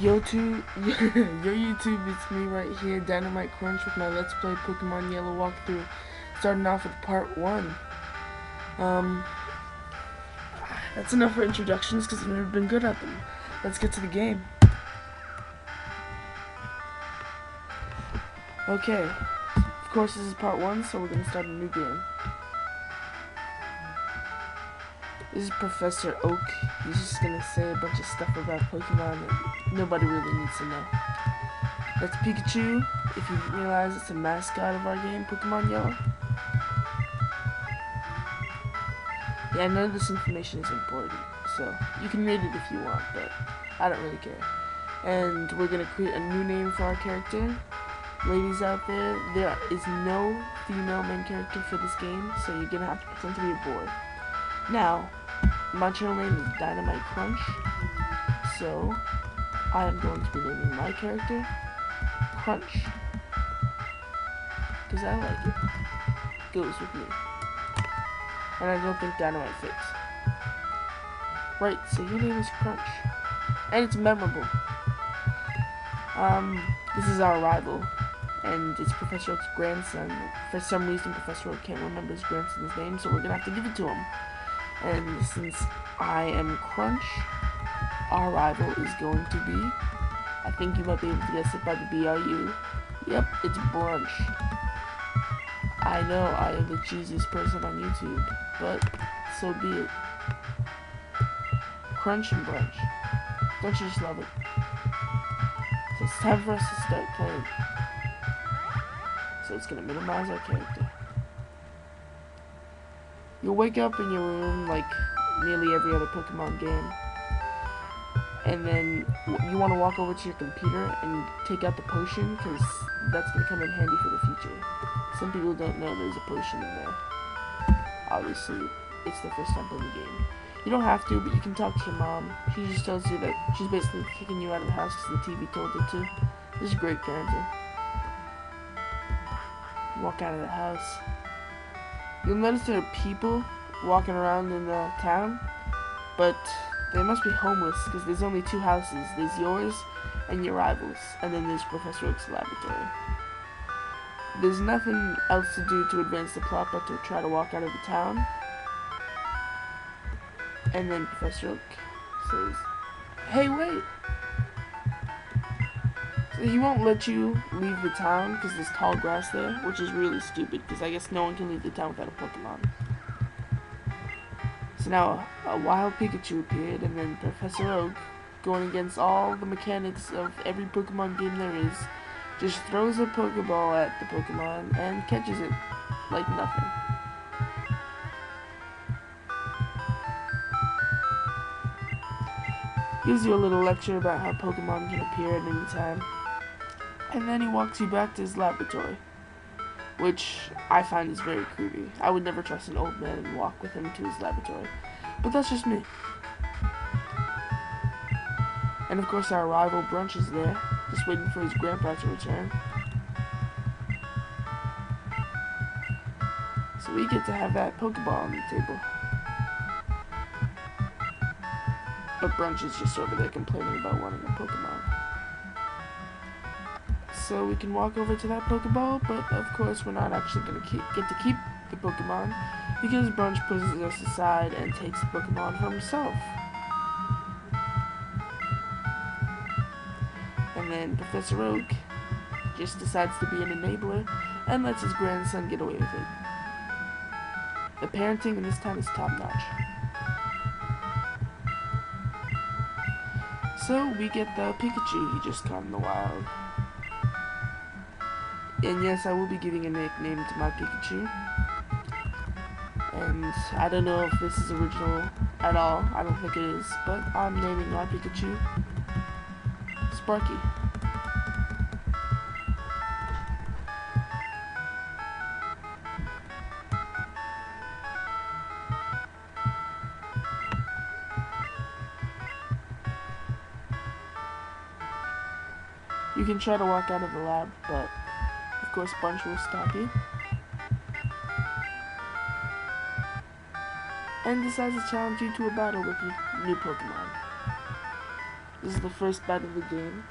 Yo YouTube, it's me right here, Dynamite Crunch, with my Let's Play Pokemon Yellow walkthrough. Starting off with part 1. Um, that's enough for introductions because I've never been good at them. Let's get to the game. Okay, of course this is part 1, so we're going to start a new game. This is Professor Oak. He's just going to say a bunch of stuff about Pokemon that nobody really needs to know. That's Pikachu. If you didn't realize, it's a mascot of our game, Pokemon Yellow. Yeah, none of this information is important, so you can read it if you want, but I don't really care. And we're going to create a new name for our character. Ladies out there is no female main character for this game, so you're going to have to pretend to be a boy. Now, my channel name is Dynamite Crunch, so I am going to be naming my character Crunch, because I like it. Goes with me. And I don't think Dynamite fits. Right, so your name is Crunch. And it's memorable. This is our rival. And it's Professor Oak's grandson. For some reason, Professor Oak can't remember his grandson's name, so we're gonna have to give it to him. And since I am Crunch, our rival is going to be, I think you might be able to guess it by the BRU. Yep, it's Brunch. I know I am the cheesiest person on YouTube, but so be it. Crunch and Brunch. Don't you just love it? So it's time for us to start playing. So it's gonna minimize our character. You'll wake up in your room like nearly every other Pokemon game. And then you want to walk over to your computer and take out the potion, because that's going to come in handy for the future. Some people don't know there's a potion in there. Obviously, it's their first time playing the game. You don't have to, but you can talk to your mom. She just tells you that she's basically kicking you out of the house because the TV told her to. This is great parenting. You walk out of the house. You'll notice there are people walking around in the town, but they must be homeless because there's only two houses. There's yours and your rival's, and then there's Professor Oak's laboratory. There's nothing else to do to advance the plot but to try to walk out of the town. And then Professor Oak says, "Hey, wait!" So he won't let you leave the town because there's tall grass there, which is really stupid because I guess no one can leave the town without a Pokemon. So now a wild Pikachu appeared, and then Professor Oak, going against all the mechanics of every Pokemon game there is, just throws a Pokeball at the Pokemon and catches it like nothing. Gives you a little lecture about how Pokemon can appear at any time, and then he walks you back to his laboratory, which I find is very creepy. I would never trust an old man and walk with him to his laboratory. But that's just me. And of course our rival Brunch is there, just waiting for his grandpa to return. So we get to have that Pokeball on the table. But Brunch is just over there complaining about wanting a Pokemon. So we can walk over to that Pokeball, but of course we're not actually going to get to keep the Pokemon, because Brunch pushes us aside and takes the Pokemon for himself. And then Professor Oak just decides to be an enabler and lets his grandson get away with it. The parenting in this town is top notch. So we get the Pikachu he just caught in the wild. And yes, I will be giving a nickname to my Pikachu. And I don't know if this is original at all. I don't think it is. But I'm naming my Pikachu Sparky. You can try to walk out of the lab, but of course Bunch will stop you. And decides to challenge you to a battle with your new Pokemon. This is the first battle of the game,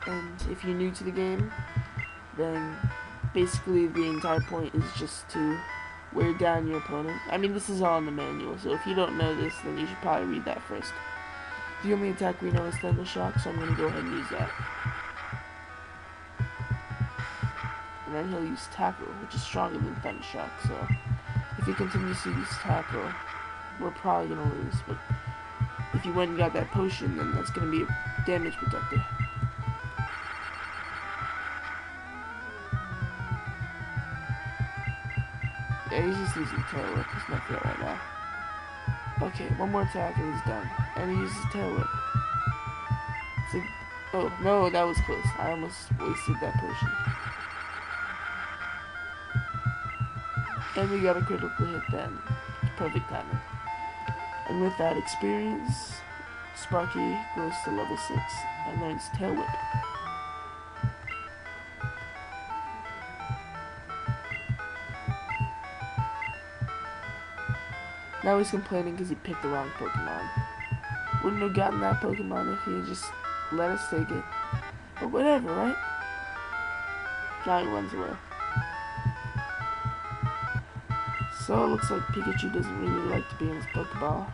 and if you're new to the game, then basically the entire point is just to wear down your opponent. I mean, this is all in the manual, so if you don't know this, then you should probably read that first. The only attack we know is Thunder Shock, so I'm going to go ahead and use that. And then he'll use Tackle, which is stronger than Thunder Shock, so if he continues to use Tackle, we're probably going to lose, but if you went and got that potion, then that's going to be a damage protector. Yeah, he's just using Tail Whip, he's not fit right now. Okay, one more attack and he's done. And he uses Tail Whip. So, oh, no, that was close. I almost wasted that potion. And we got a critical hit then. Perfect timing. And with that experience, Sparky goes to level 6 and learns Tail Whip. Now he's complaining because he picked the wrong Pokemon. Wouldn't have gotten that Pokemon if he had just let us take it. But whatever, right? Now he runs away. So it looks like Pikachu doesn't really like to be in his Pokeball.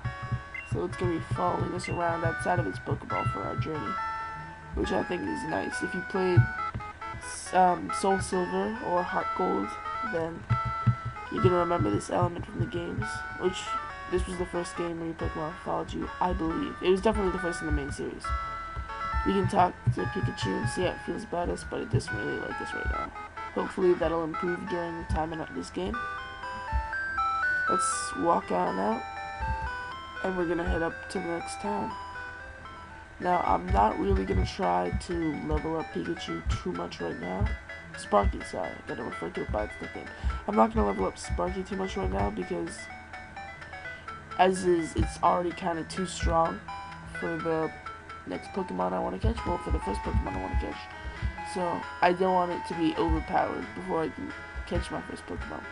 So it's going to be following us around outside of his Pokeball for our journey. Which I think is nice. If you played Soul Silver or Heart Gold, then you're going to remember this element from the games. Which, this was the first game where your Pokemon followed you, I believe. It was definitely the first in the main series. We can talk to Pikachu and see how it feels about us, but it doesn't really like us right now. Hopefully that'll improve during the time in this game. Let's walk on out, and we're going to head up to the next town. Now, I'm not really going to try to level up Pikachu too much right now. Sparky, sorry, I gotta refer to it by its nickname. I'm not going to level up Sparky too much right now because, as is, it's already kind of too strong for the next Pokemon I want to catch. Well, for the first Pokemon I want to catch. So, I don't want it to be overpowered before I can catch my first Pokemon.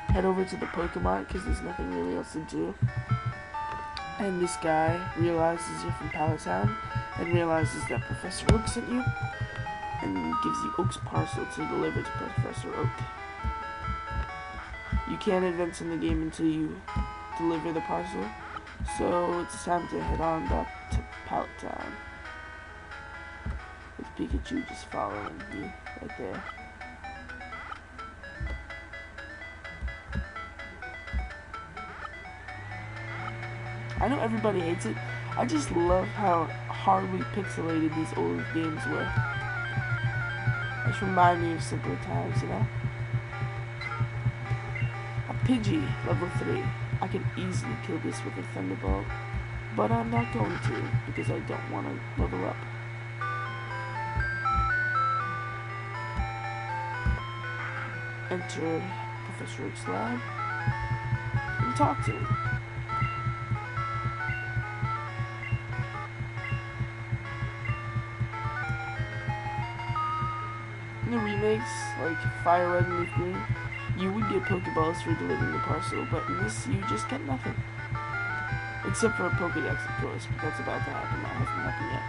Head over to the Pokemon because there's nothing really else to do. And this guy realizes you're from Pallet Town and realizes that Professor Oak sent you and gives you Oak's parcel to deliver to Professor Oak. You can't advance in the game until you deliver the parcel, so it's time to head on back to Pallet Town with Pikachu just following you right there. I know everybody hates it. I just love how hardly pixelated these old games were. It just reminds me of simpler times, you know? A Pidgey, level 3. I can easily kill this with a Thunderbolt, but I'm not going to because I don't want to level up. Enter Professor Oak's lab and talk to him. In the remakes, like Fire Red and Leaf Green, you would get Pokeballs for delivering the parcel, but in this, you just get nothing. Except for a Pokedex, of course, but that's about to happen. That hasn't happened yet.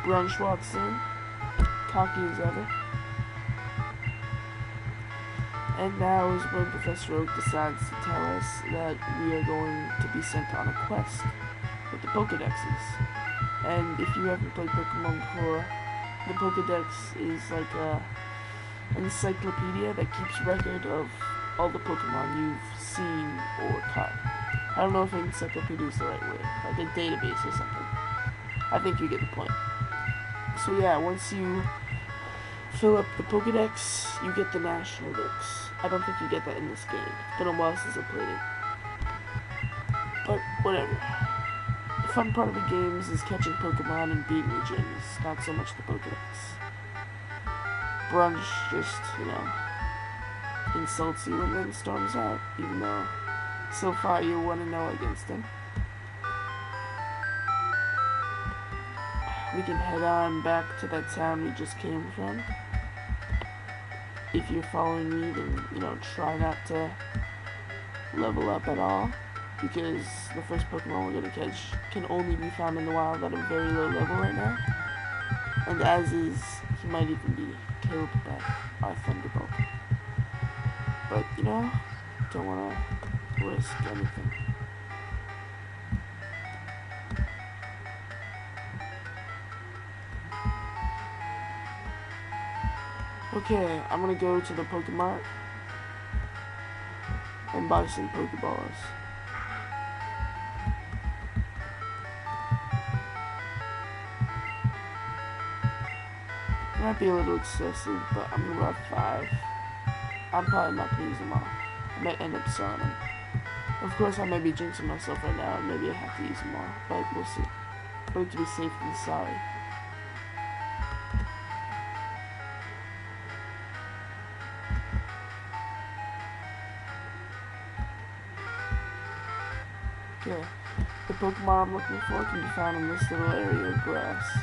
Grunge walks in, cocky as ever. And now is when Professor Oak decides to tell us that we are going to be sent on a quest with the Pokedexes. And if you haven't played Pokemon before, the Pokedex is like an encyclopedia that keeps record of all the Pokemon you've seen or caught. I don't know if encyclopedia is the right word, like a database or something. I think you get the point. So yeah, once you fill up the Pokedex, you get the National Dex. I don't think you get that in this game. It's been a while since I played it. But whatever. The fun part of the games is catching Pokemon and beating the gyms, not so much the Pokedex. Brunch just, you know, insults you and then storms out, even though so far you're 1-0 against him. We can head on back to that town we just came from. If you're following me, then, you know, try not to level up at all. because the first Pokemon we're gonna catch can only be found in the wild at a very low level right now. And as is, he might even be killed by our Thunderbolt. But, you know, don't want to risk anything. Okay, I'm gonna go to the Pokemart and buy some Pokeballs. It might be a little excessive, but I'm gonna grab 5. I'm probably not gonna use them all. I might end up selling them. Of course, I may be jinxing myself right now, and maybe I have to use them all, but we'll see. Better to be safe than sorry. Okay, the Pokemon I'm looking for can be found in this little area of grass.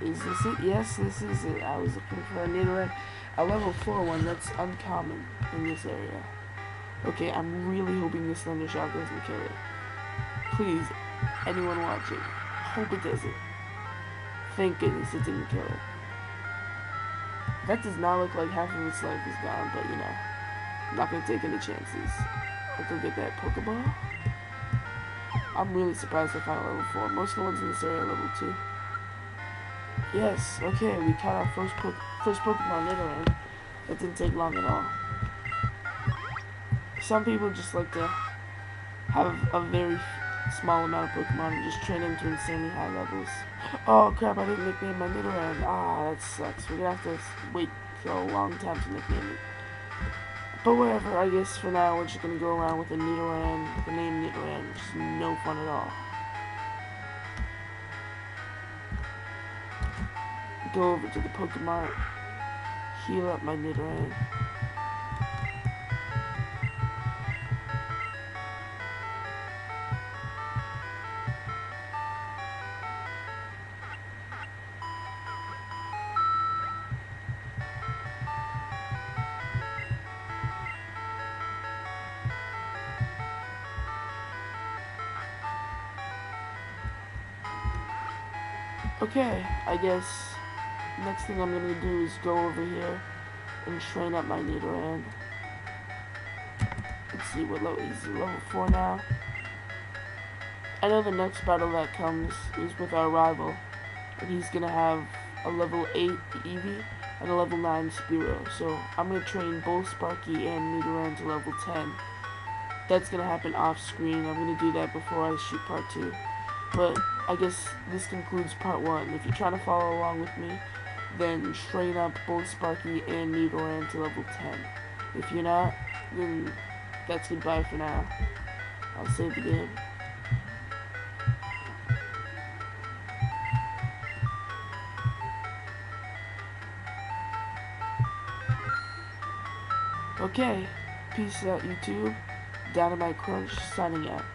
Is this it? Yes, this is it. I was looking for a Nidoran, a level 4 one that's uncommon in this area. Okay, I'm really hoping this Thunder Shock doesn't kill it. Please, anyone watching, hope it doesn't. Thank goodness it didn't kill it. That does not look like half of its life is gone, but you know, I'm not gonna take any chances. Let's go get that Pokeball. I'm really surprised I found a level 4. Most of the ones in this area are level 2. Yes, okay, we caught our first Pokemon Nidoran. That didn't take long at all. Some people just like to have a very small amount of Pokemon and just train them to insanely high levels. Oh crap, I didn't nickname my Nidoran. Ah, that sucks. We're gonna have to wait for a long time to nickname it. But whatever, I guess for now we're just gonna go around with a Nidoran, with the name Nidoran, which is no fun at all. Go over to the Pokemart, heal up my Nidoran. Okay, I guess next thing I'm gonna do is go over here and train up my Nidoran. Let's see what level he's level 4 now. I know the next battle that comes is with our rival, and he's gonna have a level 8 Eevee and a level 9 Spearow. So I'm gonna train both Sparky and Nidoran to level 10. That's gonna happen off screen. I'm gonna do that before I shoot part 2. But I guess this concludes part 1. If you're trying to follow along with me, then train up both Sparky and Nidoran to level 10. If you're not, then that's goodbye for now. I'll save the game. Okay, peace out YouTube. Dynamite Crunch signing out.